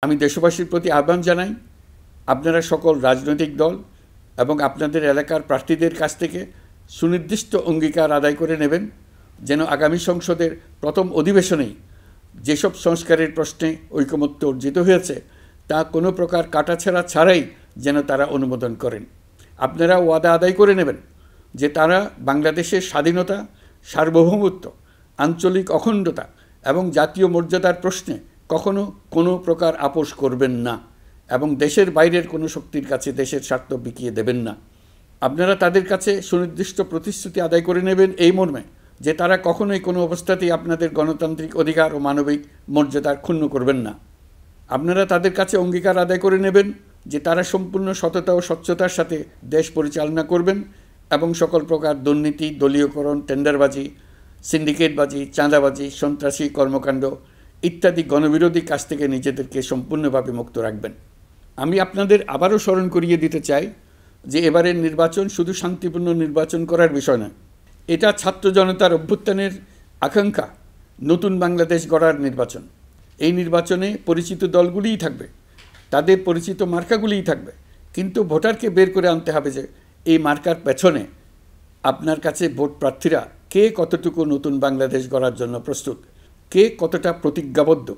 আমি দেশবাসীর প্রতি আহ্বান জানাই, আপনারা সকল রাজনৈতিক দল এবং আপনাদের এলাকার প্রার্থীদের কাছ থেকে সুনির্দিষ্ট অঙ্গীকার আদায় করে নেবেন, যেন আগামী সংসদের প্রথম অধিবেশনেই যেসব সংস্কারের প্রশ্নে ঐকমত্য অর্জিত হয়েছে তা কোনো প্রকার কাটাছেঁড়া ছাড়াই যেন তারা অনুমোদন করেন। আপনারা ওয়াদা আদায় করে নেবেন যে তারা বাংলাদেশের স্বাধীনতা, সার্বভৌমত্ব, আঞ্চলিক অখণ্ডতা এবং জাতীয় মর্যাদার প্রশ্নে কখনো কোনো প্রকার আপোষ করবেন না এবং দেশের বাইরের কোনো শক্তির কাছে দেশের স্বার্থ বিকিয়ে দেবেন না। আপনারা তাদের কাছে সুনির্দিষ্ট প্রতিশ্রুতি আদায় করে নেবেন এই মর্মে যে তারা কখনোই কোনো অবস্থাতেই আপনাদের গণতান্ত্রিক অধিকার ও মানবিক মর্যাদার ক্ষুণ্ণ করবেন না। আপনারা তাদের কাছে অঙ্গীকার আদায় করে নেবেন যে তারা সম্পূর্ণ সততা ও স্বচ্ছতার সাথে দেশ পরিচালনা করবেন এবং সকল প্রকার দুর্নীতি, দলীয়করণ, টেন্ডারবাজি, সিন্ডিকেটবাজি, চাঁদাবাজি, সন্ত্রাসী কর্মকাণ্ড ইত্যাদি গণবিরোধী কাজ থেকে নিজেদেরকে সম্পূর্ণভাবে মুক্ত রাখবেন। আমি আপনাদের আবারও স্মরণ করিয়ে দিতে চাই যে এবারের নির্বাচন শুধু শান্তিপূর্ণ নির্বাচন করার বিষয় নয়, এটা ছাত্র জনতার অভ্যুত্থানের আকাঙ্ক্ষা নতুন বাংলাদেশ গড়ার নির্বাচন। এই নির্বাচনে পরিচিত দলগুলিই থাকবে, তাদের পরিচিত মার্কাগুলিই থাকবে, কিন্তু ভোটারকে বের করে আনতে হবে যে এই মার্কার পেছনে আপনার কাছে ভোট প্রার্থীরা কে কতটুকু নতুন বাংলাদেশ গড়ার জন্য প্রস্তুত, কে কতটা প্রতিজ্ঞাবদ্ধ।